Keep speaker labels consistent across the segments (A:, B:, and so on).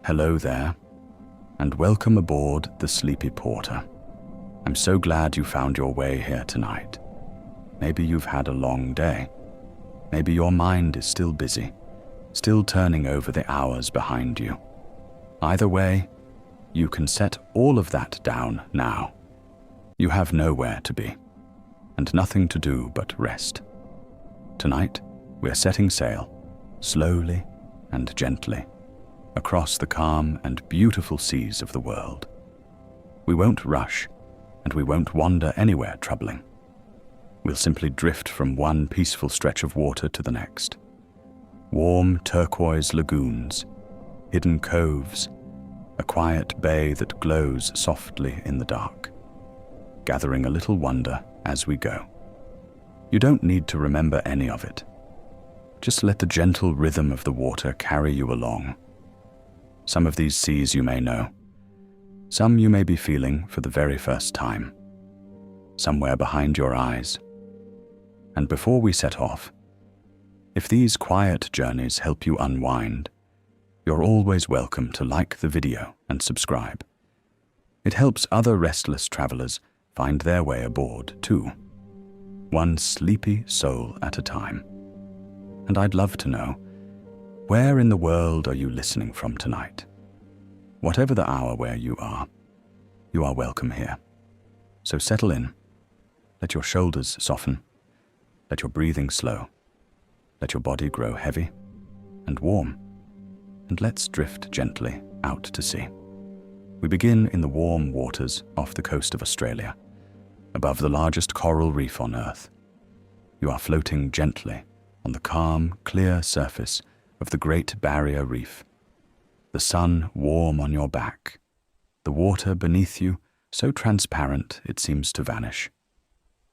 A: Hello there, and welcome aboard the Sleepy Porter. I'm so glad you found your way here tonight. Maybe you've had a long day. Maybe your mind is still busy, still turning over the hours behind you. Either way, you can set all of that down now. You have nowhere to be, and nothing to do but rest. Tonight, we're setting sail, slowly and gently, across the calm and beautiful seas of the world. We won't rush, and we won't wander anywhere troubling. We'll simply drift from one peaceful stretch of water to the next. Warm turquoise lagoons, hidden coves, a quiet bay that glows softly in the dark, gathering a little wonder as we go. You don't need to remember any of it. Just let the gentle rhythm of the water carry you along. Some of these seas you may know. Some you may be feeling for the very first time, somewhere behind your eyes. And before we set off, if these quiet journeys help you unwind, you're always welcome to like the video and subscribe. It helps other restless travelers find their way aboard too, one sleepy soul at a time. And I'd love to know, where in the world are you listening from tonight? Whatever the hour where you are welcome here. So settle in, let your shoulders soften, let your breathing slow, let your body grow heavy and warm, and let's drift gently out to sea. We begin in the warm waters off the coast of Australia, above the largest coral reef on Earth. You are floating gently on the calm, clear surface of the Great Barrier Reef, the sun warm on your back, the water beneath you so transparent it seems to vanish.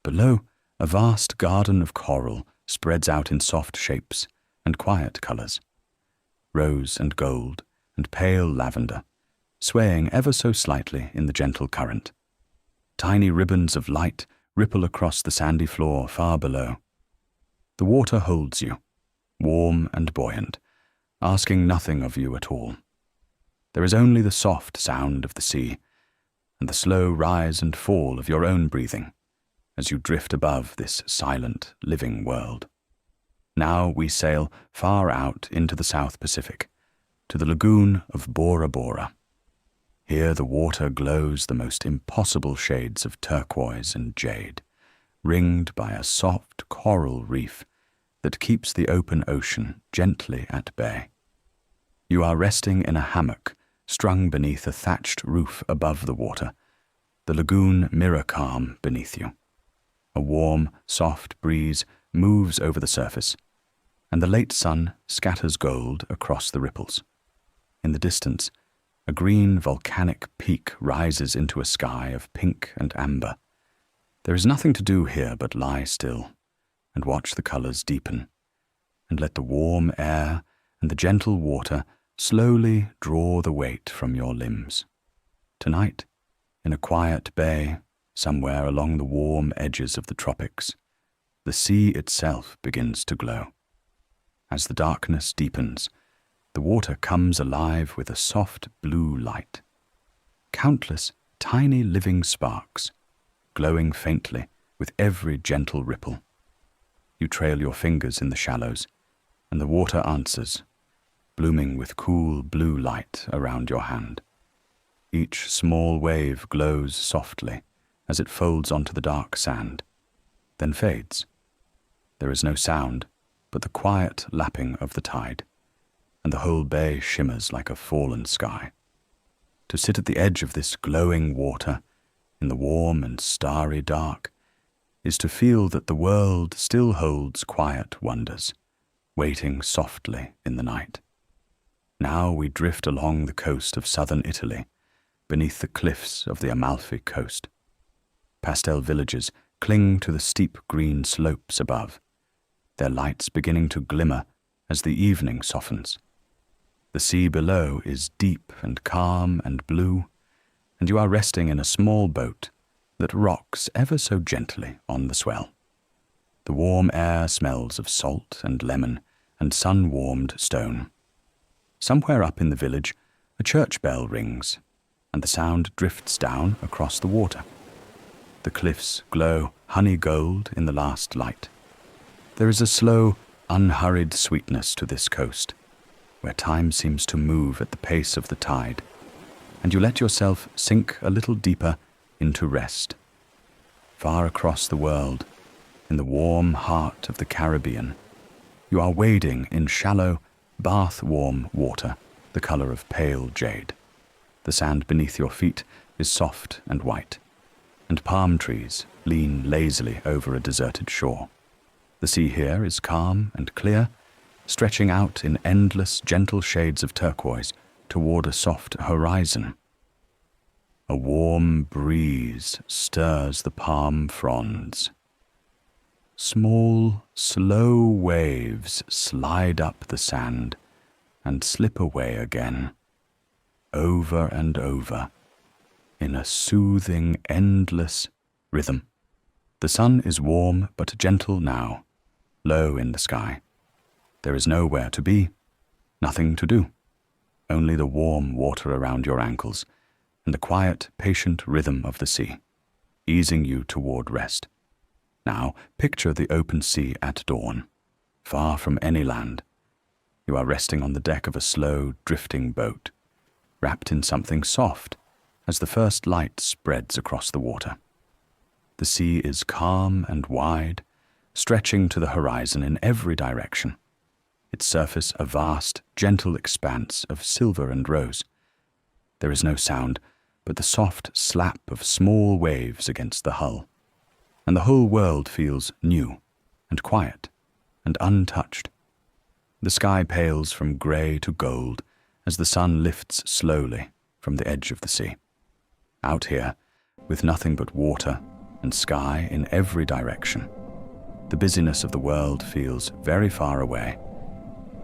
A: Below, a vast garden of coral spreads out in soft shapes and quiet colors, rose and gold and pale lavender, swaying ever so slightly in the gentle current. Tiny ribbons of light ripple across the sandy floor far below. The water holds you, warm and buoyant, asking nothing of you at all. There is only the soft sound of the sea and the slow rise and fall of your own breathing as you drift above this silent, living world. Now we sail far out into the South Pacific, to the lagoon of Bora Bora. Here the water glows the most impossible shades of turquoise and jade, ringed by a soft coral reef that keeps the open ocean gently at bay. You are resting in a hammock strung beneath a thatched roof above the water, the lagoon mirror calm beneath you. A warm, soft breeze moves over the surface, and the late sun scatters gold across the ripples. In the distance, a green volcanic peak rises into a sky of pink and amber. There is nothing to do here but lie still and watch the colors deepen, and let the warm air and the gentle water slowly draw the weight from your limbs. Tonight, in a quiet bay, somewhere along the warm edges of the tropics, the sea itself begins to glow. As the darkness deepens, the water comes alive with a soft blue light. Countless tiny living sparks, glowing faintly with every gentle ripple. You trail your fingers in the shallows, and the water answers, blooming with cool blue light around your hand. Each small wave glows softly as it folds onto the dark sand, then fades. There is no sound but the quiet lapping of the tide, and the whole bay shimmers like a fallen sky. To sit at the edge of this glowing water, in the warm and starry dark, is to feel that the world still holds quiet wonders, waiting softly in the night. Now we drift along the coast of southern Italy, beneath the cliffs of the Amalfi Coast. Pastel villages cling to the steep green slopes above, their lights beginning to glimmer as the evening softens. The sea below is deep and calm and blue, and you are resting in a small boat that rocks ever so gently on the swell. The warm air smells of salt and lemon and sun-warmed stone. Somewhere up in the village, A church bell rings, and the sound drifts down across the water. The cliffs glow honey gold in the last light. There is a slow, unhurried sweetness to this coast, where time seems to move at the pace of the tide, and you let yourself sink a little deeper into rest. Far across the world, in the warm heart of the Caribbean, you are wading in shallow, bath-warm water, the color of pale jade. The sand beneath your feet is soft and white, and palm trees lean lazily over a deserted shore. The sea here is calm and clear, stretching out in endless, gentle shades of turquoise toward a soft horizon. A warm breeze stirs the palm fronds. Small, slow waves slide up the sand and slip away again, over and over, in a soothing, endless rhythm. The sun is warm but gentle now, low in the sky. There is nowhere to be, nothing to do, only the warm water around your ankles and the quiet, patient rhythm of the sea, easing you toward rest. Now picture the open sea at dawn, far from any land. You are resting on the deck of a slow, drifting boat, wrapped in something soft as the first light spreads across the water. The sea is calm and wide, stretching to the horizon in every direction. Its surface a vast, gentle expanse of silver and rose. There is no sound but the soft slap of small waves against the hull, and the whole world feels new and quiet and untouched. The sky pales from grey to gold as the sun lifts slowly from the edge of the sea. Out here, with nothing but water and sky in every direction, the busyness of the world feels very far away,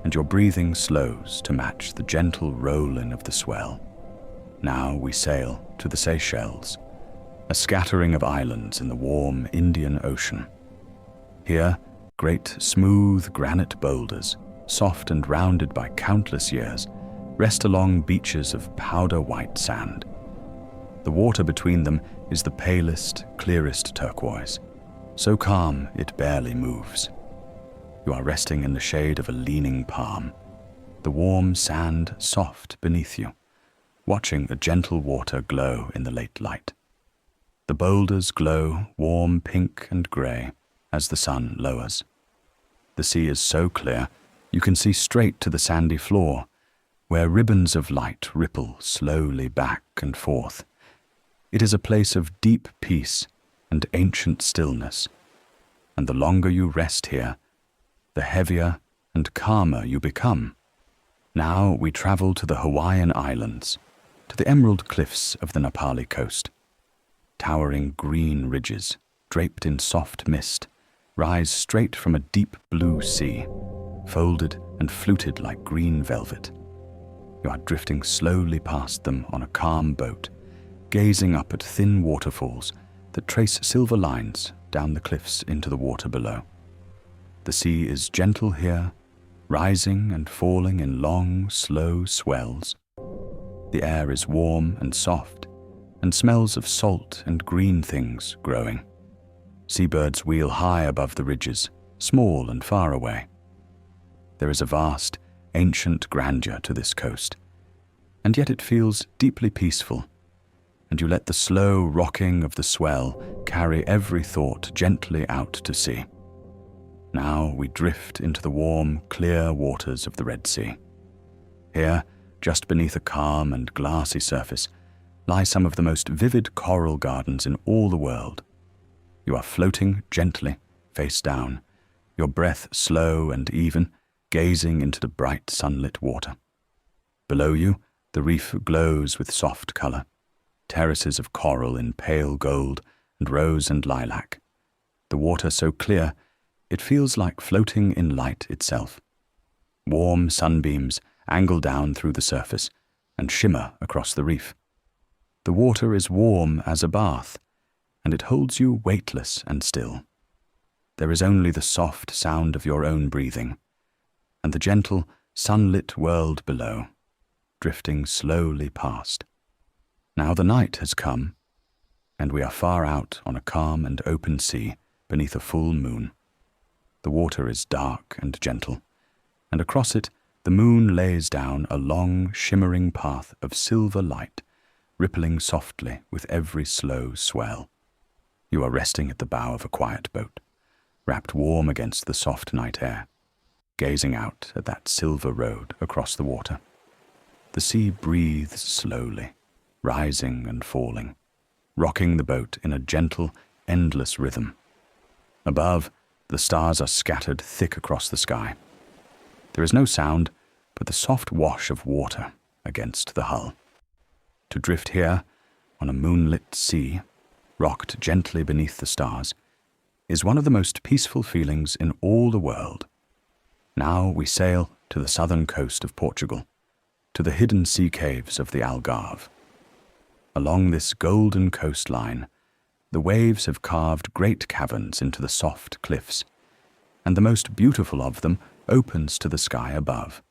A: and your breathing slows to match the gentle rolling of the swell. Now we sail to the Seychelles, a scattering of islands in the warm Indian Ocean. Here, great smooth granite boulders, soft and rounded by countless years, rest along beaches of powder-white sand. The water between them is the palest, clearest turquoise, so calm it barely moves. You are resting in the shade of a leaning palm, the warm sand soft beneath you, watching the gentle water glow in the late light. The boulders glow warm pink and grey as the sun lowers. The sea is so clear you can see straight to the sandy floor, where ribbons of light ripple slowly back and forth. It is a place of deep peace and ancient stillness, and the longer you rest here, the heavier and calmer you become. Now we travel to the Hawaiian Islands, to the emerald cliffs of the Nepali coast. Towering green ridges, draped in soft mist, rise straight from a deep blue sea, folded and fluted like green velvet. You are drifting slowly past them on a calm boat, gazing up at thin waterfalls that trace silver lines down the cliffs into the water below. The sea is gentle here, rising and falling in long, slow swells. The air is warm and soft, and smells of salt and green things growing. Seabirds wheel high above the ridges, small and far away. There is a vast, ancient grandeur to this coast, and yet it feels deeply peaceful, and you let the slow rocking of the swell carry every thought gently out to sea. Now we drift into the warm, clear waters of the Red Sea. Here, just beneath a calm and glassy surface, lie some of the most vivid coral gardens in all the world. You are floating gently, face down, your breath slow and even, gazing into the bright sunlit water. Below you, the reef glows with soft color, terraces of coral in pale gold and rose and lilac. The water so clear, it feels like floating in light itself. Warm sunbeams angle down through the surface and shimmer across the reef. The water is warm as a bath, and it holds you weightless and still. There is only the soft sound of your own breathing, and the gentle, sunlit world below, drifting slowly past. Now the night has come, and we are far out on a calm and open sea beneath a full moon. The water is dark and gentle, and across it the moon lays down a long, shimmering path of silver light, rippling softly with every slow swell. You are resting at the bow of a quiet boat, wrapped warm against the soft night air, gazing out at that silver road across the water. The sea breathes slowly, rising and falling, rocking the boat in a gentle, endless rhythm. Above, the stars are scattered thick across the sky. There is no sound but the soft wash of water against the hull. To drift here, on a moonlit sea, rocked gently beneath the stars, is one of the most peaceful feelings in all the world. Now we sail to the southern coast of Portugal, to the hidden sea caves of the Algarve. Along this golden coastline, the waves have carved great caverns into the soft cliffs, and the most beautiful of them opens to the sky above.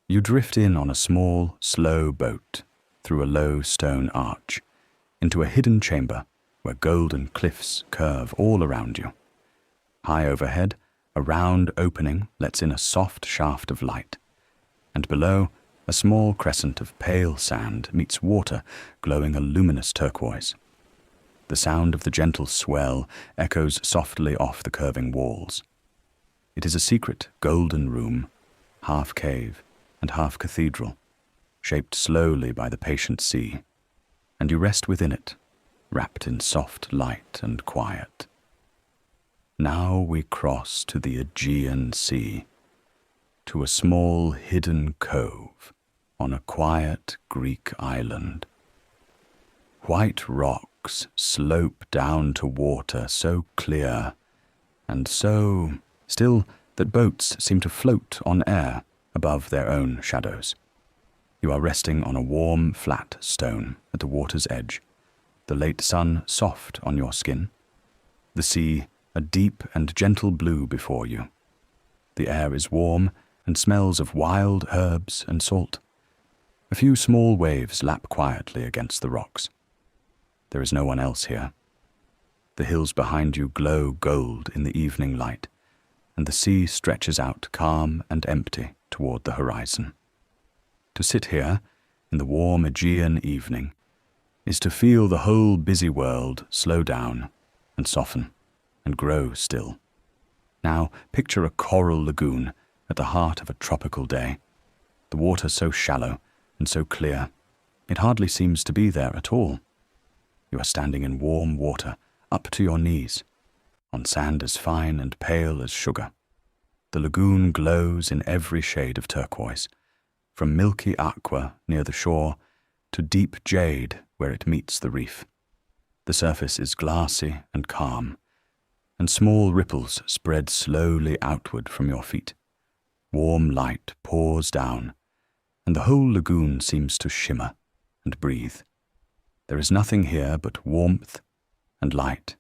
A: You drift in on a small, slow boat through a low stone arch into a hidden chamber where golden cliffs curve all around you. High overhead, a round opening lets in a soft shaft of light, and below, a small crescent of pale sand meets water glowing a luminous turquoise. The sound of the gentle swell echoes softly off the curving walls. It is a secret golden room, half cave and half cathedral, shaped slowly by the patient sea, and you rest within it, wrapped in soft light and quiet. Now we cross to the Aegean Sea, to a small hidden cove on a quiet Greek island. White rocks slope down to water so clear and so still that boats seem to float on air above their own shadows. You are resting on a warm, flat stone at the water's edge, the late sun soft on your skin, the sea a deep and gentle blue before you. The air is warm and smells of wild herbs and salt. A few small waves lap quietly against the rocks. There is no one else here. The hills behind you glow gold in the evening light, and the sea stretches out calm and empty toward the horizon. To sit here, in the warm Aegean evening, is to feel the whole busy world slow down and soften and grow still. Now picture a coral lagoon at the heart of a tropical day, the water so shallow and so clear, it hardly seems to be there at all. You are standing in warm water, up to your knees, on sand as fine and pale as sugar. The lagoon glows in every shade of turquoise, from milky aqua near the shore to deep jade where it meets the reef. The surface is glassy and calm, and small ripples spread slowly outward from your feet. Warm light pours down, and the whole lagoon seems to shimmer and breathe. There is nothing here but warmth and light,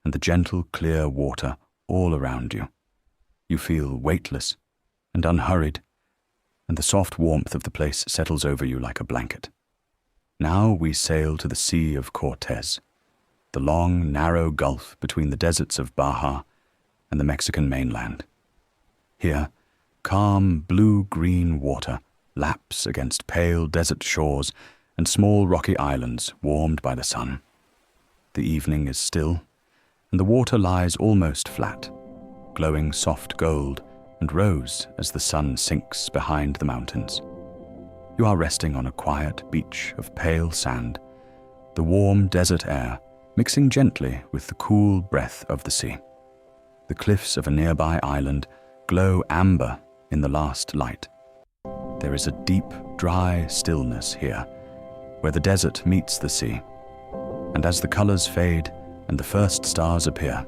A: and the gentle, clear water all around you. You feel weightless and unhurried, and the soft warmth of the place settles over you like a blanket. Now we sail to the Sea of Cortez, the long, narrow gulf between the deserts of Baja and the Mexican mainland. Here, calm, blue-green water laps against pale desert shores and small rocky islands warmed by the sun. The evening is still, and the water lies almost flat, glowing soft gold and rose as the sun sinks behind the mountains. You are resting on a quiet beach of pale sand, the warm desert air mixing gently with the cool breath of the sea. The cliffs of a nearby island glow amber in the last light. There is a deep, dry stillness here, where the desert meets the sea, and as the colors fade and the first stars appear,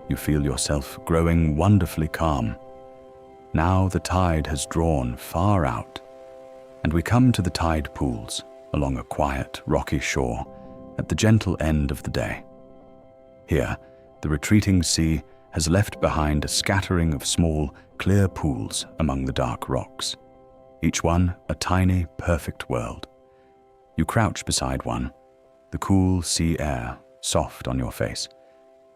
A: you feel yourself growing wonderfully calm. Now the tide has drawn far out, and we come to the tide pools along a quiet, rocky shore at the gentle end of the day. Here, the retreating sea has left behind a scattering of small, clear pools among the dark rocks. each one a tiny, perfect world. You crouch beside one, the cool sea air soft on your face,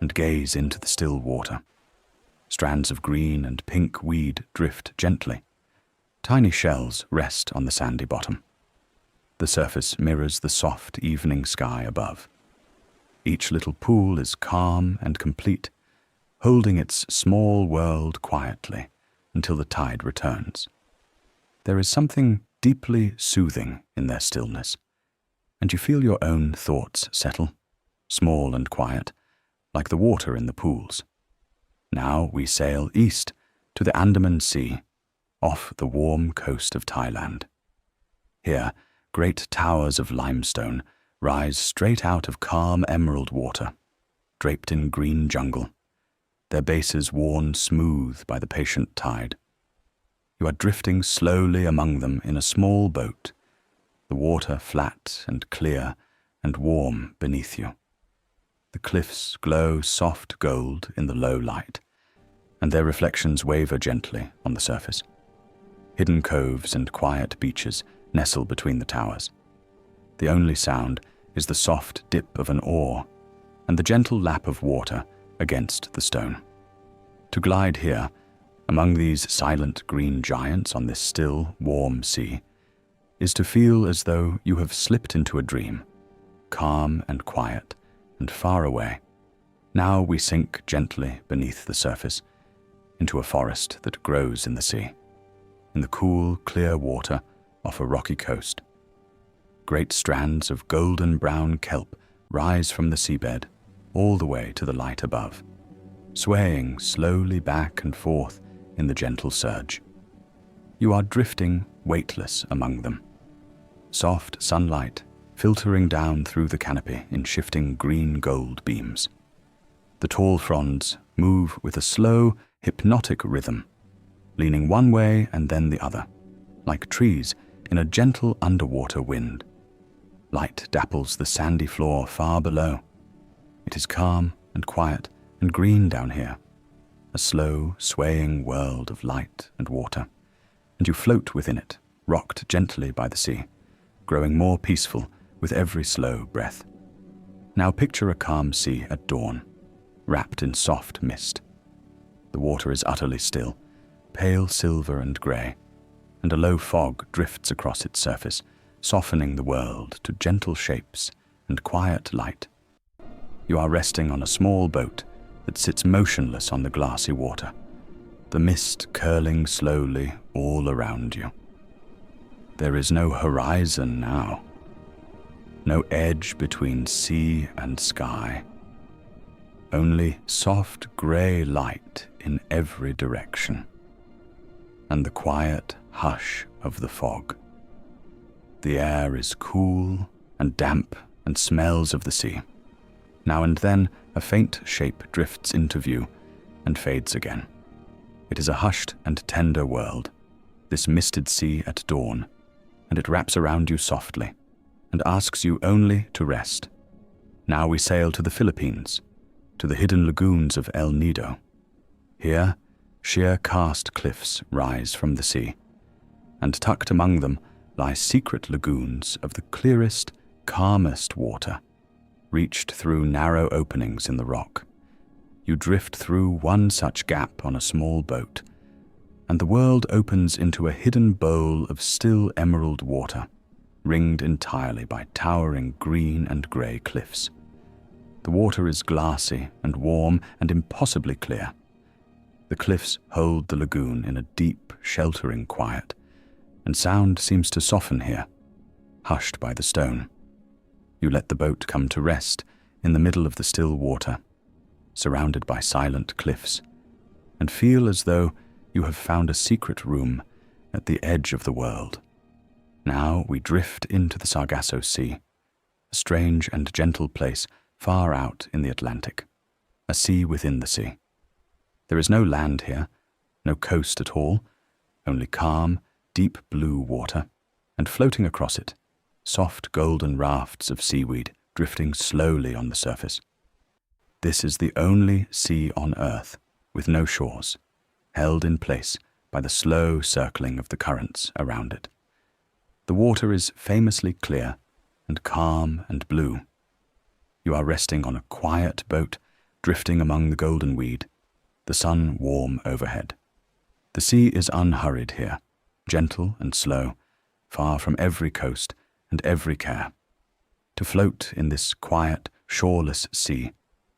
A: and gaze into the still water. Strands of green and pink weed drift gently. Tiny shells rest on the sandy bottom. The surface mirrors the soft evening sky above. Each little pool is calm and complete, holding its small world quietly until the tide returns. There is something deeply soothing in their stillness, and you feel your own thoughts settle, small and quiet, like the water in the pools. Now we sail east to the Andaman Sea, off the warm coast of Thailand. Here, great towers of limestone rise straight out of calm emerald water, draped in green jungle, their bases worn smooth by the patient tide. You are drifting slowly among them in a small boat, the water flat and clear and warm beneath you. The cliffs glow soft gold in the low light, and their reflections waver gently on the surface. Hidden coves and quiet beaches nestle between the towers. The only sound is the soft dip of an oar and the gentle lap of water against the stone. To glide here, among these silent green giants on this still, warm sea, is to feel as though you have slipped into a dream, calm and quiet and far away. Now we sink gently beneath the surface, into a forest that grows in the sea, in the cool, clear water off a rocky coast. Great strands of golden brown kelp rise from the seabed all the way to the light above, swaying slowly back and forth in the gentle surge. You are drifting weightless among them. Soft sunlight filtering down through the canopy in shifting green-gold beams. The tall fronds move with a slow, hypnotic rhythm, leaning one way and then the other, like trees in a gentle underwater wind. Light dapples the sandy floor far below. It is calm and quiet and green down here, a slow, swaying world of light and water, and you float within it, rocked gently by the sea, growing more peaceful with every slow breath. Now picture a calm sea at dawn, wrapped in soft mist. The water is utterly still, pale silver and grey, and a low fog drifts across its surface, softening the world to gentle shapes and quiet light. You are resting on a small boat that sits motionless on the glassy water, the mist curling slowly all around you. There is no horizon now, no edge between sea and sky, only soft grey light in every direction, and the quiet hush of the fog. The air is cool and damp and smells of the sea. Now and then a faint shape drifts into view and fades again. It is a hushed and tender world, this misted sea at dawn, and it wraps around you softly and asks you only to rest. Now we sail to the Philippines, to the hidden lagoons of El Nido. Here, sheer karst cliffs rise from the sea, and tucked among them lie secret lagoons of the clearest, calmest water, reached through narrow openings in the rock. You drift through one such gap on a small boat, and the world opens into a hidden bowl of still emerald water, ringed entirely by towering green and grey cliffs. The water is glassy and warm and impossibly clear. The cliffs hold the lagoon in a deep, sheltering quiet, and sound seems to soften here, hushed by the stone. You let the boat come to rest in the middle of the still water, surrounded by silent cliffs, and feel as though you have found a secret room at the edge of the world. Now we drift into the Sargasso Sea, a strange and gentle place far out in the Atlantic, a sea within the sea. There is no land here, no coast at all, only calm, deep blue water, and floating across it, soft golden rafts of seaweed drifting slowly on the surface. This is the only sea on earth with no shores, held in place by the slow circling of the currents around it. The water is famously clear and calm and blue. You are resting on a quiet boat, drifting among the golden weed, the sun warm overhead. The sea is unhurried here, gentle and slow, far from every coast and every care. To float in this quiet, shoreless sea,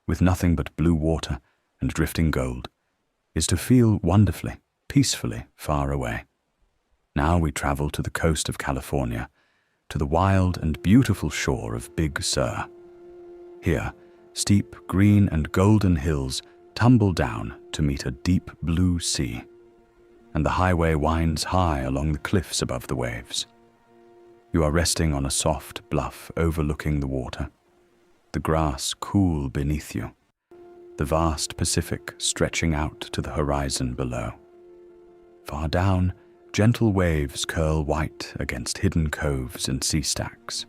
A: with nothing but blue water and drifting gold, is to feel wonderfully, peacefully far away. Now we travel to the coast of California, to the wild and beautiful shore of Big Sur. Here, steep green and golden hills tumble down to meet a deep blue sea, and the highway winds high along the cliffs above the waves. You are resting on a soft bluff overlooking the water, the grass cool beneath you, the vast Pacific stretching out to the horizon below. Far down, gentle waves curl white against hidden coves and sea stacks.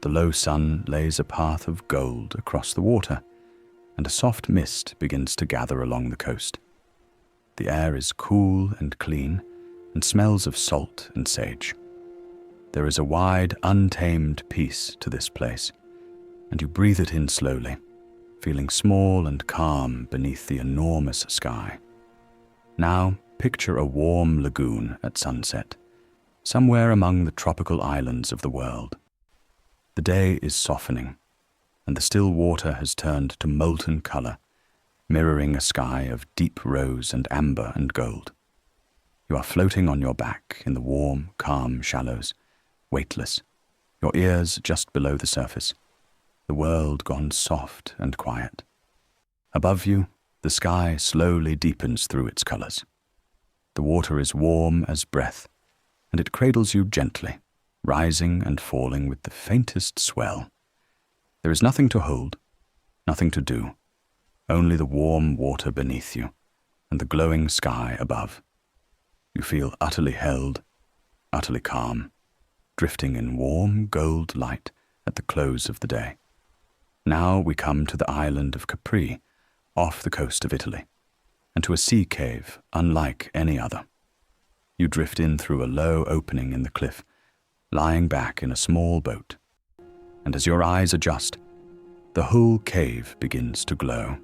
A: The low sun lays a path of gold across the water, and a soft mist begins to gather along the coast. The air is cool and clean, and smells of salt and sage. There is a wide, untamed peace to this place, and you breathe it in slowly, feeling small and calm beneath the enormous sky. Now, picture a warm lagoon at sunset, somewhere among the tropical islands of the world. The day is softening, and the still water has turned to molten color, mirroring a sky of deep rose and amber and gold. You are floating on your back in the warm, calm shallows, weightless, your ears just below the surface, the world gone soft and quiet. Above you, the sky slowly deepens through its colors. The water is warm as breath, and it cradles you gently, rising and falling with the faintest swell. There is nothing to hold, nothing to do, only the warm water beneath you and the glowing sky above. You feel utterly held, utterly calm, drifting in warm gold light at the close of the day. Now we come to the island of Capri, off the coast of Italy, and to a sea cave unlike any other. You drift in through a low opening in the cliff, lying back in a small boat, and as your eyes adjust, the whole cave begins to glow.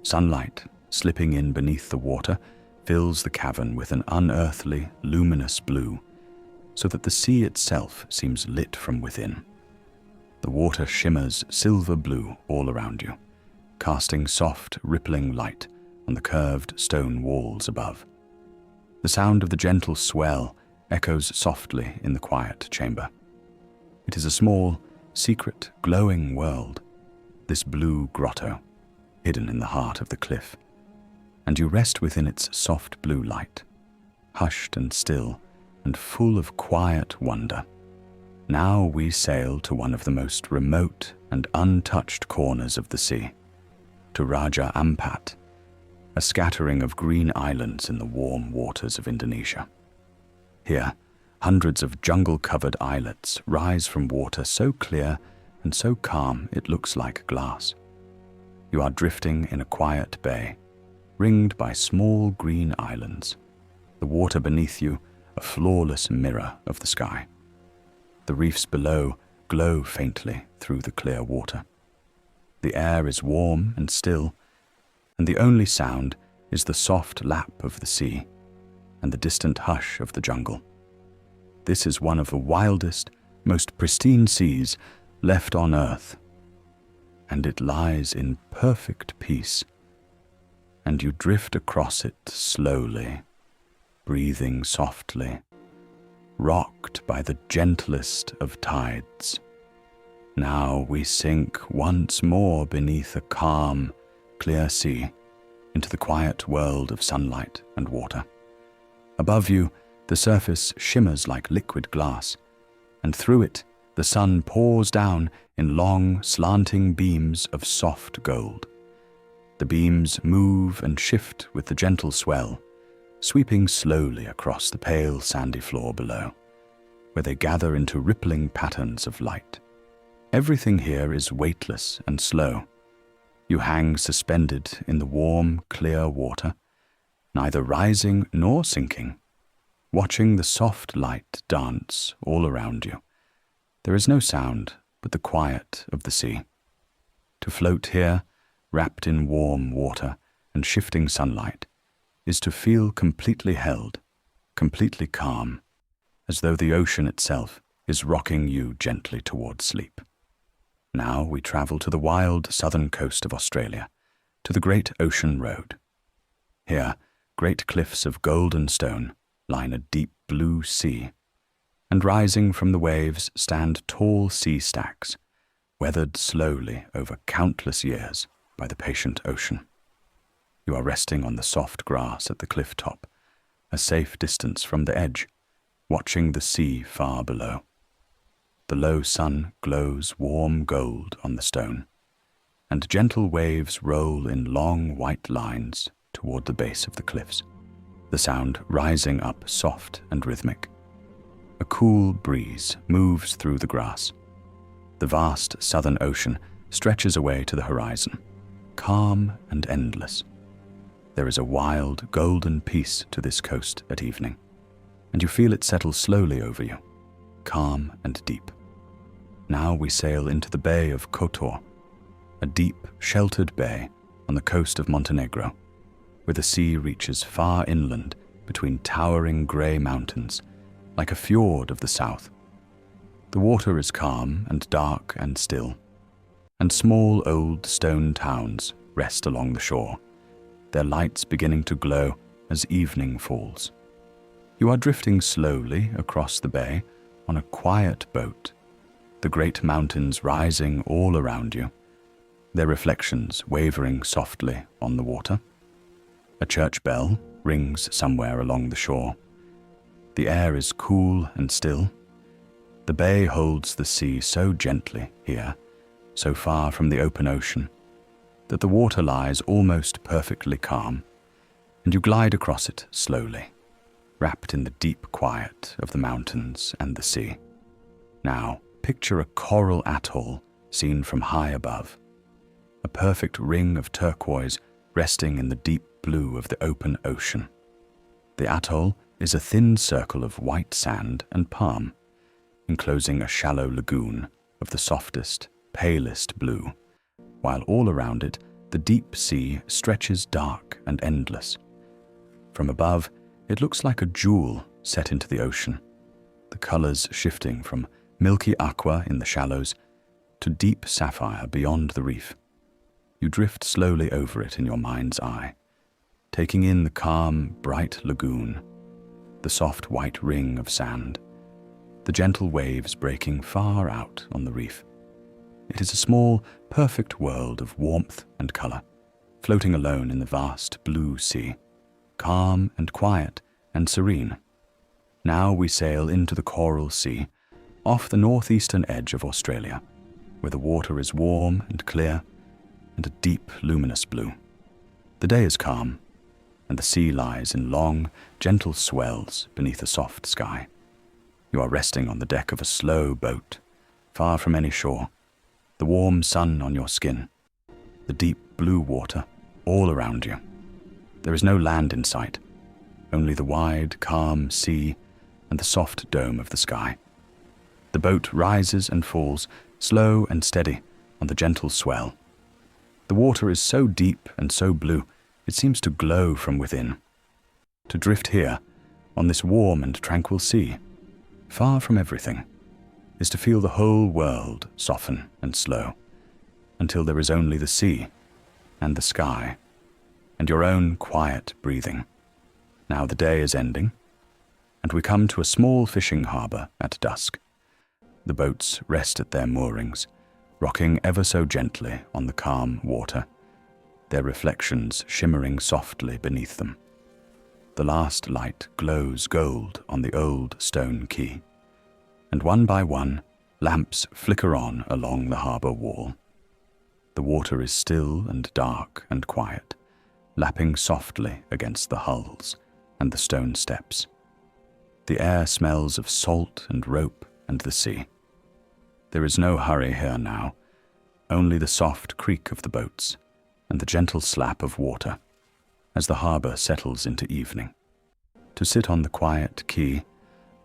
A: Sunlight, slipping in beneath the water, fills the cavern with an unearthly, luminous blue, so that the sea itself seems lit from within. The water shimmers silver blue all around you, casting soft, rippling light on the curved stone walls above. The sound of the gentle swell echoes softly in the quiet chamber. It is a small, secret, glowing world, this blue grotto, hidden in the heart of the cliff, and you rest within its soft blue light, hushed and still, and full of quiet wonder. Now we sail to one of the most remote and untouched corners of the sea, to Raja Ampat, a scattering of green islands in the warm waters of Indonesia. Here, hundreds of jungle-covered islets rise from water so clear and so calm it looks like glass. You are drifting in a quiet bay, ringed by small green islands, the water beneath you a flawless mirror of the sky. The reefs below glow faintly through the clear water. The air is warm and still, and the only sound is the soft lap of the sea and the distant hush of the jungle. This is one of the wildest, most pristine seas left on earth, and it lies in perfect peace, and you drift across it slowly, breathing softly, rocked by the gentlest of tides. Now we sink once more beneath a calm, clear sea, into the quiet world of sunlight and water. Above you, the surface shimmers like liquid glass, and through it, the sun pours down in long, slanting beams of soft gold. The beams move and shift with the gentle swell, sweeping slowly across the pale sandy floor below, where they gather into rippling patterns of light. Everything here is weightless and slow. You hang suspended in the warm, clear water, neither rising nor sinking, watching the soft light dance all around you. There is no sound but the quiet of the sea. To float here, wrapped in warm water and shifting sunlight, is to feel completely held, completely calm, as though the ocean itself is rocking you gently towards sleep. Now we travel to the wild southern coast of Australia, to the Great Ocean Road. Here, great cliffs of golden stone line a deep blue sea, and rising from the waves stand tall sea stacks, weathered slowly over countless years by the patient ocean. You are resting on the soft grass at the cliff top, a safe distance from the edge, watching the sea far below. The low sun glows warm gold on the stone, and gentle waves roll in long white lines toward the base of the cliffs, the sound rising up soft and rhythmic. A cool breeze moves through the grass. The vast southern ocean stretches away to the horizon, calm and endless. There is a wild, golden peace to this coast at evening, and you feel it settle slowly over you, calm and deep. Now we sail into the Bay of Kotor, a deep, sheltered bay on the coast of Montenegro, where the sea reaches far inland between towering grey mountains, like a fjord of the south. The water is calm and dark and still, and small old stone towns rest along the shore, their lights beginning to glow as evening falls. You are drifting slowly across the bay on a quiet boat, the great mountains rising all around you, their reflections wavering softly on the water. A church bell rings somewhere along the shore. The air is cool and still. The bay holds the sea so gently here, so far from the open ocean, that the water lies almost perfectly calm, and you glide across it slowly, wrapped in the deep quiet of the mountains and the sea. Now, picture a coral atoll seen from high above, a perfect ring of turquoise resting in the deep blue of the open ocean. The atoll is a thin circle of white sand and palm, enclosing a shallow lagoon of the softest, palest blue, while all around it the deep sea stretches dark and endless. From above, it looks like a jewel set into the ocean, the colors shifting from milky aqua in the shallows to deep sapphire beyond the reef. You drift slowly over it in your mind's eye, taking in the calm, bright lagoon, the soft white ring of sand, the gentle waves breaking far out on the reef. It is a small, perfect world of warmth and color, floating alone in the vast blue sea, calm and quiet and serene. Now we sail into the Coral Sea, off the northeastern edge of Australia, where the water is warm and clear and a deep, luminous blue. The day is calm, and the sea lies in long, gentle swells beneath a soft sky. You are resting on the deck of a slow boat, far from any shore, the warm sun on your skin, the deep blue water all around you. There is no land in sight, only the wide, calm sea and the soft dome of the sky. The boat rises and falls, slow and steady, on the gentle swell. The water is so deep and so blue, it seems to glow from within. To drift here, on this warm and tranquil sea, far from everything, is to feel the whole world soften and slow, until there is only the sea and the sky, and your own quiet breathing. Now the day is ending, and we come to a small fishing harbour at dusk. The boats rest at their moorings, rocking ever so gently on the calm water, their reflections shimmering softly beneath them. The last light glows gold on the old stone quay, and one by one, lamps flicker on along the harbour wall. The water is still and dark and quiet, lapping softly against the hulls and the stone steps. The air smells of salt and rope and the sea. There is no hurry here now, only the soft creak of the boats and the gentle slap of water as the harbor settles into evening. To sit on the quiet quay,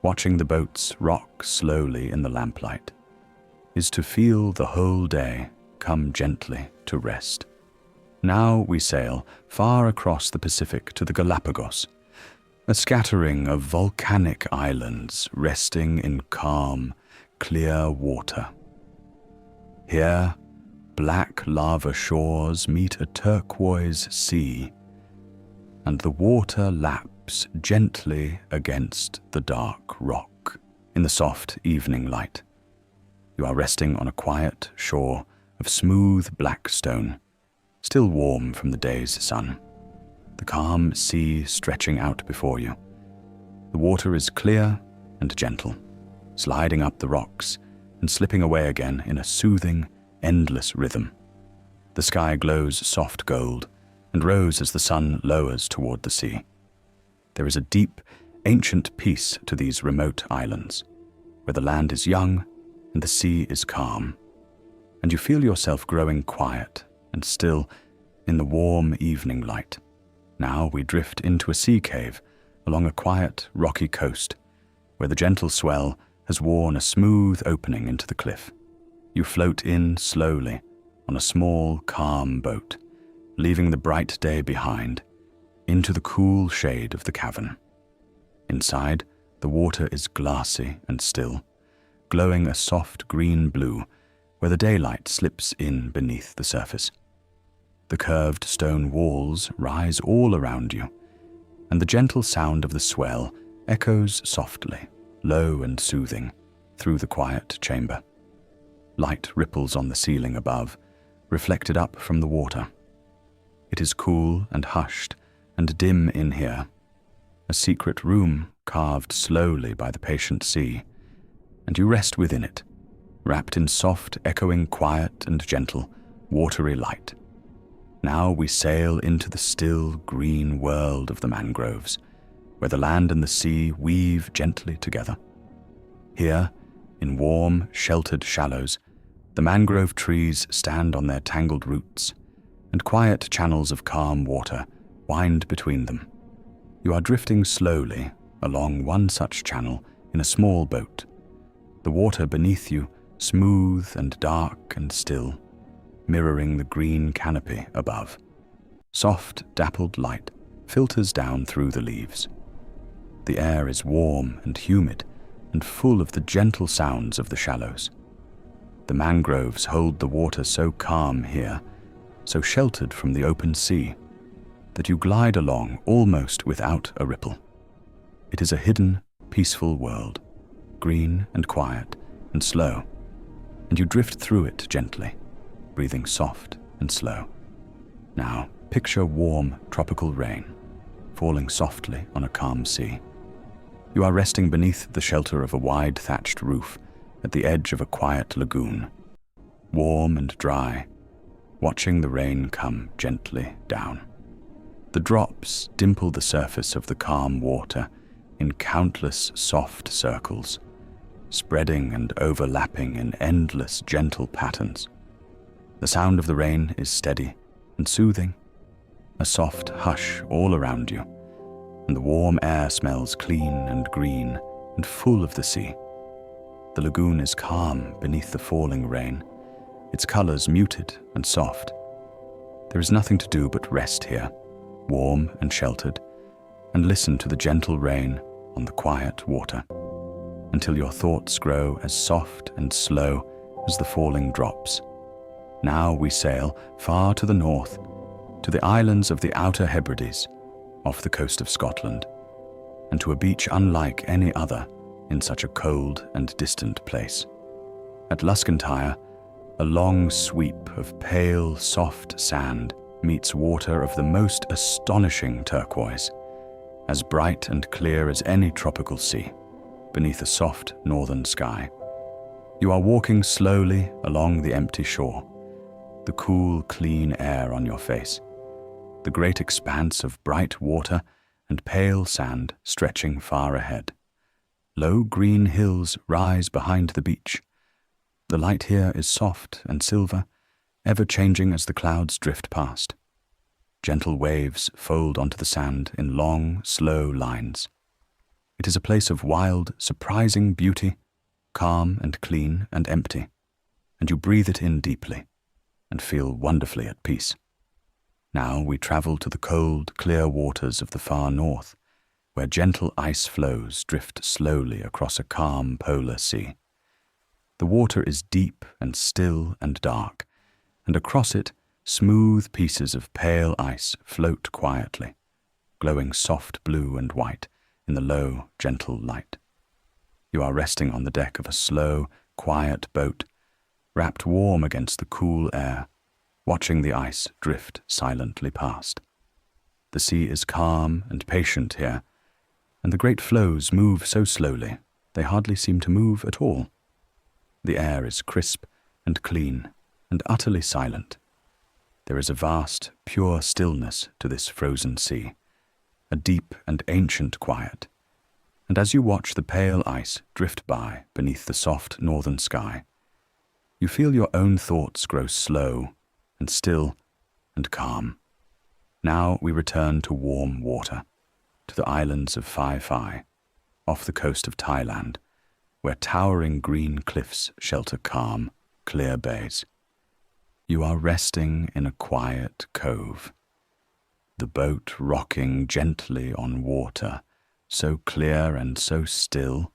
A: watching the boats rock slowly in the lamplight, is to feel the whole day come gently to rest. Now we sail far across the Pacific to the Galapagos, a scattering of volcanic islands resting in calm, clear water. Here, black lava shores meet a turquoise sea, and the water laps gently against the dark rock in the soft evening light. You are resting on a quiet shore of smooth black stone, still warm from the day's sun, the calm sea stretching out before you. The water is clear and gentle, sliding up the rocks and slipping away again in a soothing, endless rhythm. The sky glows soft gold and rose as the sun lowers toward the sea. There is a deep, ancient peace to these remote islands, where the land is young and the sea is calm, and you feel yourself growing quiet and still in the warm evening light. Now we drift into a sea cave along a quiet, rocky coast, where the gentle swell has worn a smooth opening into the cliff. You float in slowly on a small, calm boat, leaving the bright day behind, into the cool shade of the cavern. Inside, the water is glassy and still, glowing a soft green blue where the daylight slips in beneath the surface. The curved stone walls rise all around you, and the gentle sound of the swell echoes softly, low and soothing, through the quiet chamber. Light ripples on the ceiling above, reflected up from the water. It is cool and hushed and dim in here, a secret room carved slowly by the patient sea, and you rest within it, wrapped in soft, echoing quiet and gentle, watery light. Now we sail into the still, green world of the mangroves, where the land and the sea weave gently together. Here, in warm, sheltered shallows, the mangrove trees stand on their tangled roots, and quiet channels of calm water wind between them. You are drifting slowly along one such channel in a small boat, the water beneath you smooth and dark and still, mirroring the green canopy above. Soft, dappled light filters down through the leaves. The air is warm and humid and full of the gentle sounds of the shallows. The mangroves hold the water so calm here, so sheltered from the open sea, that you glide along almost without a ripple. It is a hidden, peaceful world, green and quiet and slow, and you drift through it gently, breathing soft and slow. Now, picture warm, tropical rain, falling softly on a calm sea. You are resting beneath the shelter of a wide thatched roof at the edge of a quiet lagoon, warm and dry, watching the rain come gently down. The drops dimple the surface of the calm water in countless soft circles, spreading and overlapping in endless gentle patterns. The sound of the rain is steady and soothing, a soft hush all around you, and the warm air smells clean and green and full of the sea. The lagoon is calm beneath the falling rain, its colors muted and soft. There is nothing to do but rest here, warm and sheltered, and listen to the gentle rain on the quiet water, until your thoughts grow as soft and slow as the falling drops. Now we sail far to the north, to the islands of the Outer Hebrides, off the coast of Scotland, and to a beach unlike any other in such a cold and distant place. At Luskentyre, a long sweep of pale, soft sand meets water of the most astonishing turquoise, as bright and clear as any tropical sea, beneath a soft northern sky. You are walking slowly along the empty shore, the cool, clean air on your face, the great expanse of bright water and pale sand stretching far ahead. Low green hills rise behind the beach. The light here is soft and silver, ever changing as the clouds drift past. gentle waves fold onto the sand in long, slow lines. It is a place of wild, surprising beauty, calm and clean and empty, and you breathe it in deeply and feel wonderfully at peace. Now we travel to the cold, clear waters of the far north, where gentle ice floes drift slowly across a calm polar sea. The water is deep and still and dark, and across it, smooth pieces of pale ice float quietly, glowing soft blue and white in the low, gentle light. You are resting on the deck of a slow, quiet boat, wrapped warm against the cool air, watching the ice drift silently past. The sea is calm and patient here, and the great floes move so slowly they hardly seem to move at all. The air is crisp and clean and utterly silent. There is a vast, pure stillness to this frozen sea, a deep and ancient quiet, and as you watch the pale ice drift by beneath the soft northern sky, you feel your own thoughts grow slow and still and calm. Now we return to warm water, to the islands of Faraway, off the coast of Thailand, where towering green cliffs shelter calm, clear bays. You are resting in a quiet cove, the boat rocking gently on water, so clear and so still,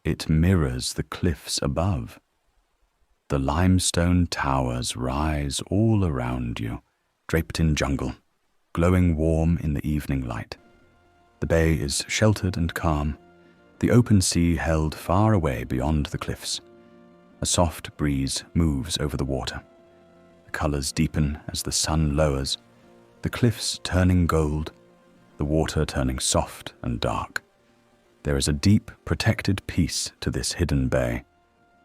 A: it mirrors the cliffs above. The limestone towers rise all around you, draped in jungle, glowing warm in the evening light. The bay is sheltered and calm, the open sea held far away beyond the cliffs. A soft breeze moves over the water. The colors deepen as the sun lowers, the cliffs turning gold, the water turning soft and dark. There is a deep, protected peace to this hidden bay,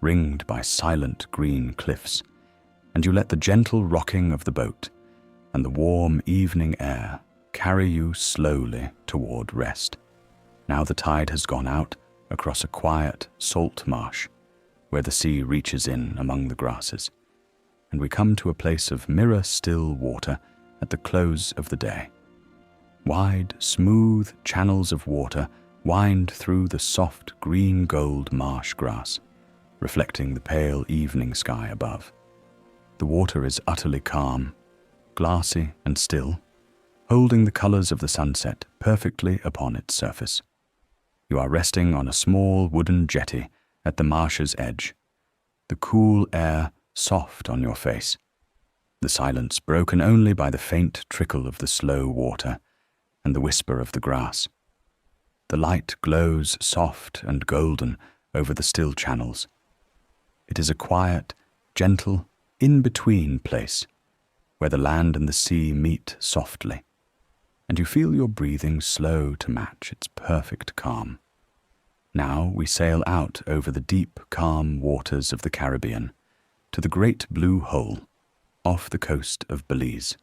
A: ringed by silent green cliffs, and you let the gentle rocking of the boat and the warm evening air carry you slowly toward rest. Now the tide has gone out across a quiet, salt marsh, where the sea reaches in among the grasses, and we come to a place of mirror-still water at the close of the day. Wide, smooth channels of water wind through the soft green-gold marsh grass, reflecting the pale evening sky above. The water is utterly calm, glassy and still, holding the colors of the sunset perfectly upon its surface. You are resting on a small wooden jetty at the marsh's edge, the cool air soft on your face, the silence broken only by the faint trickle of the slow water and the whisper of the grass. The light glows soft and golden over the still channels. It is a quiet, gentle, in-between place where the land and the sea meet softly, and you feel your breathing slow to match its perfect calm. Now we sail out over the deep, calm waters of the Caribbean to the Great Blue Hole off the coast of Belize.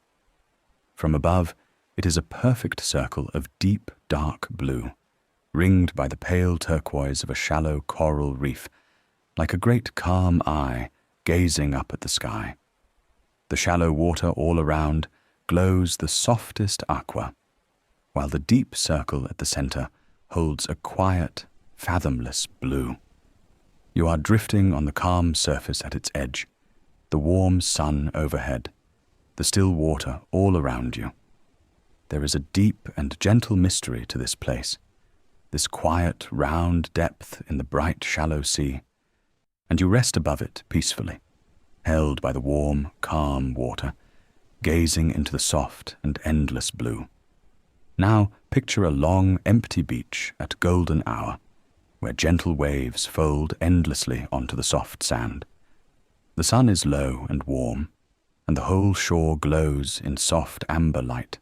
A: From above, it is a perfect circle of deep, dark blue, ringed by the pale turquoise of a shallow coral reef, like a great calm eye gazing up at the sky. The shallow water all around glows the softest aqua, while the deep circle at the center holds a quiet, fathomless blue. You are drifting on the calm surface at its edge, the warm sun overhead, the still water all around you. There is a deep and gentle mystery to this place, this quiet, round depth in the bright, shallow sea, and you rest above it peacefully, held by the warm, calm water, gazing into the soft and endless blue. Now picture a long, empty beach at golden hour, where gentle waves fold endlessly onto the soft sand. The sun is low and warm, and the whole shore glows in soft amber light.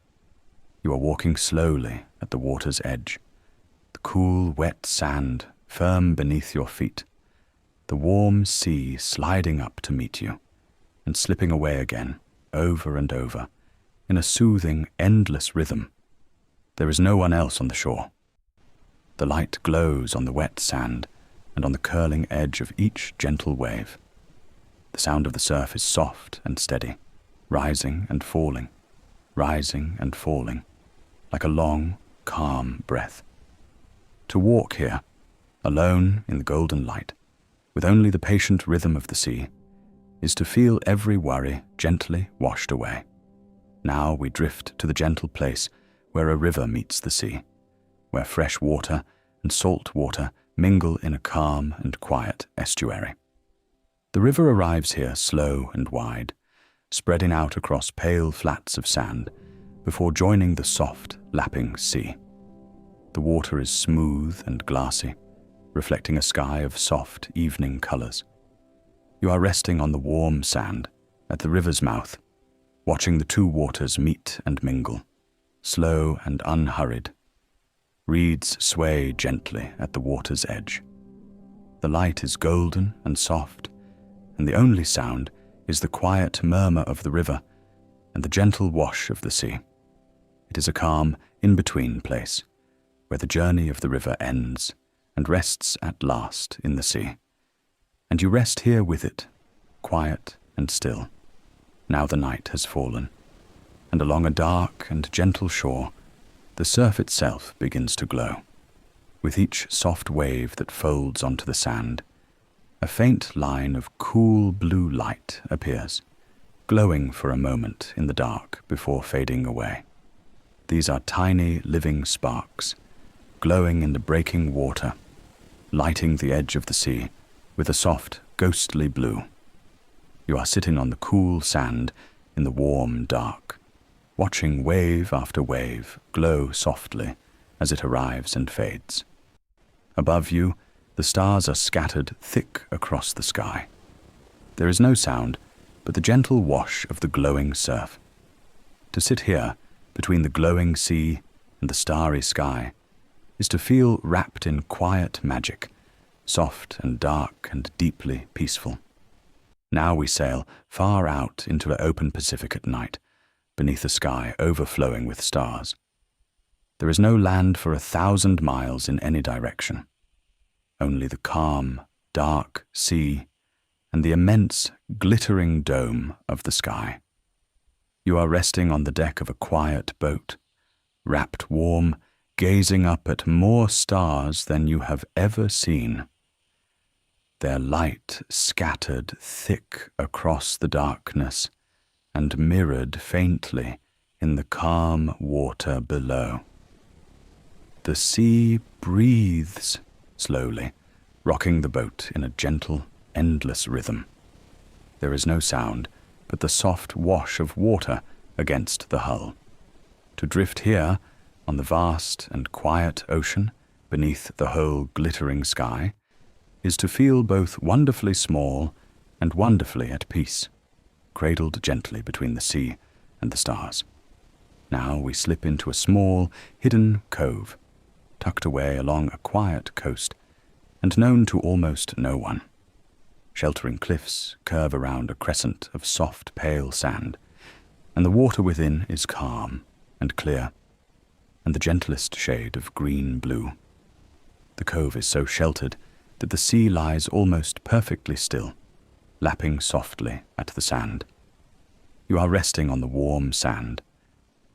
A: You are walking slowly at the water's edge, the cool, wet sand firm beneath your feet, the warm sea sliding up to meet you, and slipping away again, over and over, in a soothing, endless rhythm. There is no one else on the shore. The light glows on the wet sand and on the curling edge of each gentle wave. The sound of the surf is soft and steady, rising and falling, rising and falling, like a long, calm breath. To walk here, alone in the golden light, with only the patient rhythm of the sea, is to feel every worry gently washed away. Now we drift to the gentle place where a river meets the sea, where fresh water and salt water mingle in a calm and quiet estuary. The river arrives here slow and wide, spreading out across pale flats of sand before joining the soft, lapping sea. The water is smooth and glassy, reflecting a sky of soft evening colors. You are resting on the warm sand at the river's mouth, watching the two waters meet and mingle, slow and unhurried. Reeds sway gently at the water's edge. The light is golden and soft, and the only sound is the quiet murmur of the river and the gentle wash of the sea. It is a calm, in-between place, where the journey of the river ends and rests at last in the sea. And you rest here with it, quiet and still. Now the night has fallen, and along a dark and gentle shore, the surf itself begins to glow. With each soft wave that folds onto the sand, a faint line of cool blue light appears, glowing for a moment in the dark before fading away. These are tiny living sparks, glowing in the breaking water, lighting the edge of the sea with a soft, ghostly blue. You are sitting on the cool sand in the warm dark, watching wave after wave glow softly as it arrives and fades. Above you, the stars are scattered thick across the sky. There is no sound but the gentle wash of the glowing surf. To sit here, between the glowing sea and the starry sky, is to feel wrapped in quiet magic, soft and dark and deeply peaceful. Now we sail far out into the open Pacific at night, beneath a sky overflowing with stars. There is no land for 1,000 miles in any direction. Only the calm, dark sea and the immense, glittering dome of the sky. You are resting on the deck of a quiet boat, wrapped warm, gazing up at more stars than you have ever seen. Their light scattered thick across the darkness and mirrored faintly in the calm water below. The sea breathes slowly, rocking the boat in a gentle, endless rhythm. There is no sound but the soft wash of water against the hull. To drift here, on the vast and quiet ocean, beneath the whole glittering sky, is to feel both wonderfully small and wonderfully at peace, cradled gently between the sea and the stars. Now we slip into a small, hidden cove, tucked away along a quiet coast, and known to almost no one. Sheltering cliffs curve around a crescent of soft, pale sand, and the water within is calm and clear, and the gentlest shade of green-blue. The cove is so sheltered that the sea lies almost perfectly still, lapping softly at the sand. You are resting on the warm sand,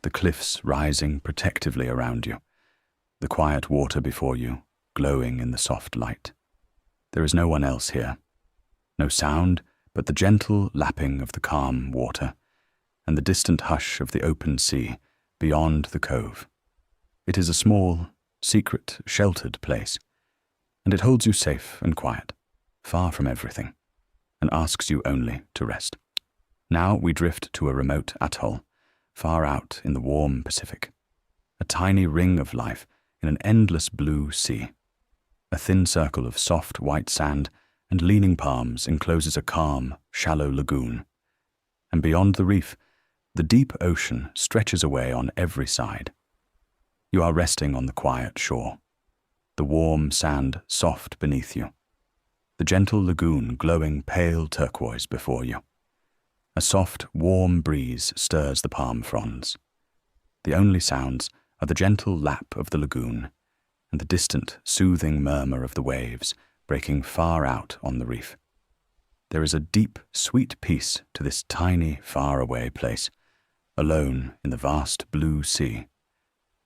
A: the cliffs rising protectively around you, the quiet water before you glowing in the soft light. There is no one else here, no sound but the gentle lapping of the calm water and the distant hush of the open sea beyond the cove. It is a small, secret, sheltered place, and it holds you safe and quiet, far from everything, and asks you only to rest. Now we drift to a remote atoll, far out in the warm Pacific, a tiny ring of life in an endless blue sea. A thin circle of soft white sand and leaning palms encloses a calm, shallow lagoon, and beyond the reef, the deep ocean stretches away on every side. You are resting on the quiet shore, the warm sand soft beneath you, the gentle lagoon glowing pale turquoise before you. A soft, warm breeze stirs the palm fronds. The only sounds are the gentle lap of the lagoon and the distant, soothing murmur of the waves breaking far out on the reef. There is a deep, sweet peace to this tiny, faraway place, alone in the vast blue sea,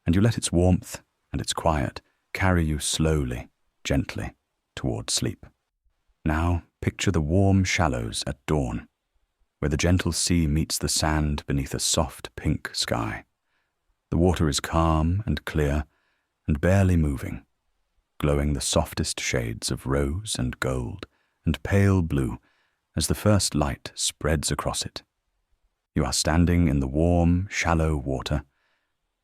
A: and you let its warmth and its quiet carry you slowly, gently, toward sleep. Now picture the warm shallows at dawn, where the gentle sea meets the sand beneath a soft pink sky. The water is calm and clear and barely moving, glowing the softest shades of rose and gold and pale blue as the first light spreads across it. You are standing in the warm, shallow water,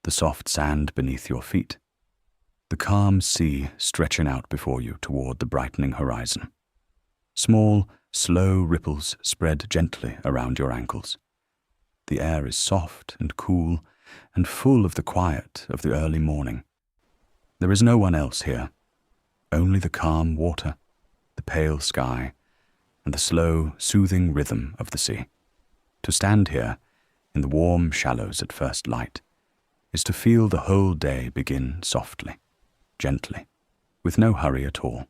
A: the soft sand beneath your feet, the calm sea stretching out before you toward the brightening horizon. Small, slow ripples spread gently around your ankles. The air is soft and cool and full of the quiet of the early morning. There is no one else here, only the calm water, the pale sky, and the slow, soothing rhythm of the sea. To stand here, in the warm shallows at first light, is to feel the whole day begin softly, gently, with no hurry at all.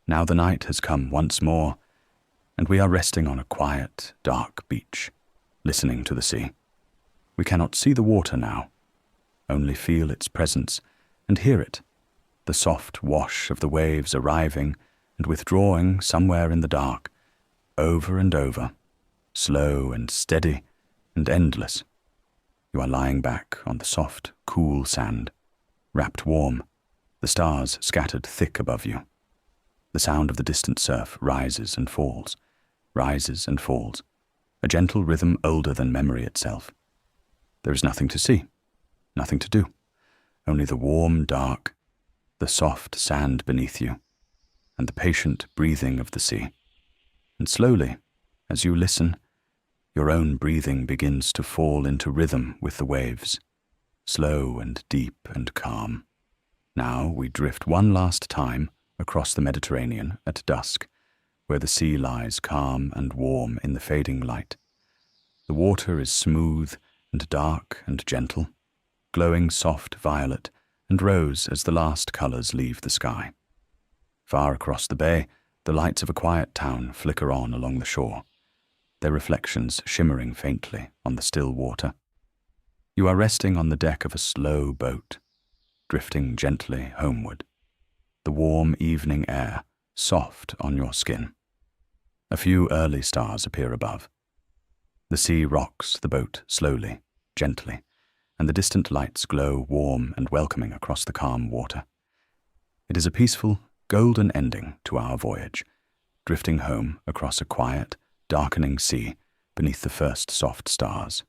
A: Now the night has come once more, and we are resting on a quiet, dark beach, listening to the sea. We cannot see the water now, only feel its presence and hear it, the soft wash of the waves arriving and withdrawing somewhere in the dark, over and over, slow and steady and endless. You are lying back on the soft, cool sand, wrapped warm, the stars scattered thick above you. The sound of the distant surf rises and falls, a gentle rhythm older than memory itself. There is nothing to see, nothing to do, only the warm dark, the soft sand beneath you, and the patient breathing of the sea. And slowly, as you listen, your own breathing begins to fall into rhythm with the waves, slow and deep and calm. Now we drift one last time across the Mediterranean at dusk, where the sea lies calm and warm in the fading light. The water is smooth and dark and gentle, glowing soft violet and rose as the last colors leave the sky. Far across the bay, the lights of a quiet town flicker on along the shore, their reflections shimmering faintly on the still water. You are resting on the deck of a slow boat, drifting gently homeward, the warm evening air soft on your skin. A few early stars appear above. The sea rocks the boat slowly, gently, and the distant lights glow warm and welcoming across the calm water. It is a peaceful, golden ending to our voyage, drifting home across a quiet, darkening sea beneath the first soft stars.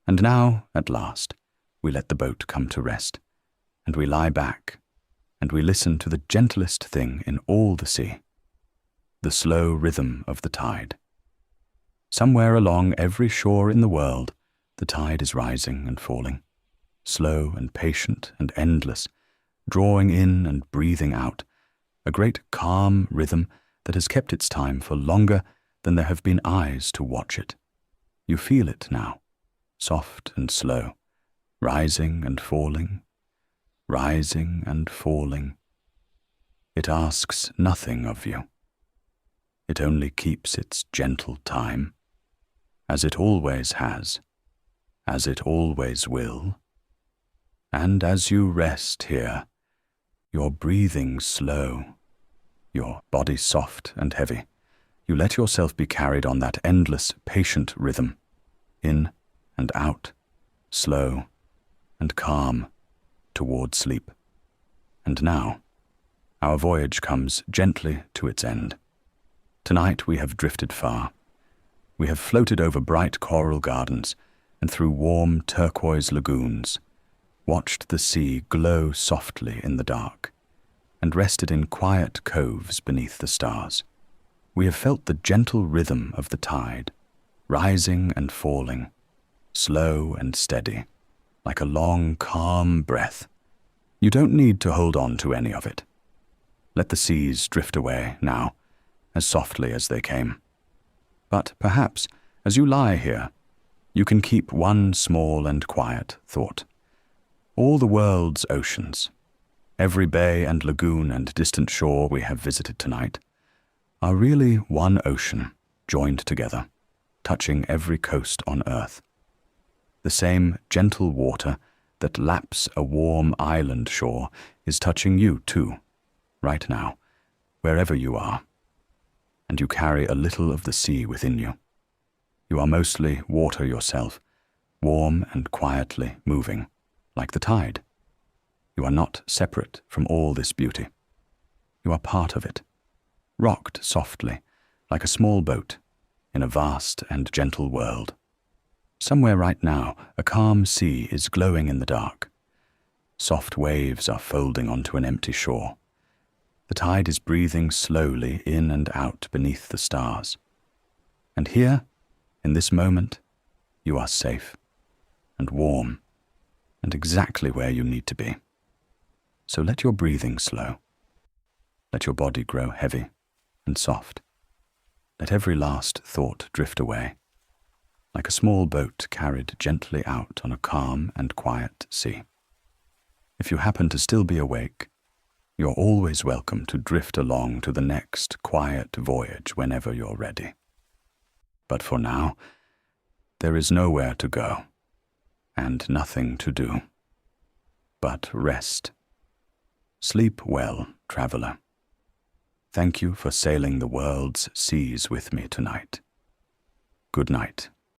A: And now, at last, we let the boat come to rest, and we lie back, and we listen to the gentlest thing in all the sea, the slow rhythm of the tide. Somewhere along every shore in the world, the tide is rising and falling, slow and patient and endless, drawing in and breathing out, a great calm rhythm that has kept its time for longer than there have been eyes to watch it. You feel it now, soft and slow, rising and falling, rising and falling. It asks nothing of you. It only keeps its gentle time, as it always has, as it always will. And as you rest here, your breathing slow, your body soft and heavy, you let yourself be carried on that endless, patient rhythm, in and out, slow and calm, toward sleep. And now, our voyage comes gently to its end. Tonight we have drifted far. We have floated over bright coral gardens and through warm turquoise lagoons, watched the sea glow softly in the dark, and rested in quiet coves beneath the stars. We have felt the gentle rhythm of the tide, rising and falling, slow and steady, like a long, calm breath. You don't need to hold on to any of it. Let the seas drift away now, as softly as they came. But perhaps, as you lie here, you can keep one small and quiet thought. All the world's oceans, every bay and lagoon and distant shore we have visited tonight, are really one ocean joined together, touching every coast on earth. The same gentle water that laps a warm island shore is touching you too, right now, wherever you are. And you carry a little of the sea within you. You are mostly water yourself, warm and quietly moving, like the tide. You are not separate from all this beauty. You are part of it, rocked softly, like a small boat, in a vast and gentle world. Somewhere right now, a calm sea is glowing in the dark. Soft waves are folding onto an empty shore. The tide is breathing slowly in and out beneath the stars. And here, in this moment, you are safe and warm and exactly where you need to be. So let your breathing slow. Let your body grow heavy and soft. Let every last thought drift away, like a small boat carried gently out on a calm and quiet sea. If you happen to still be awake, you're always welcome to drift along to the next quiet voyage whenever you're ready. But for now, there is nowhere to go, and nothing to do, but rest. Sleep well, traveler. Thank you for sailing the world's seas with me tonight. Good night.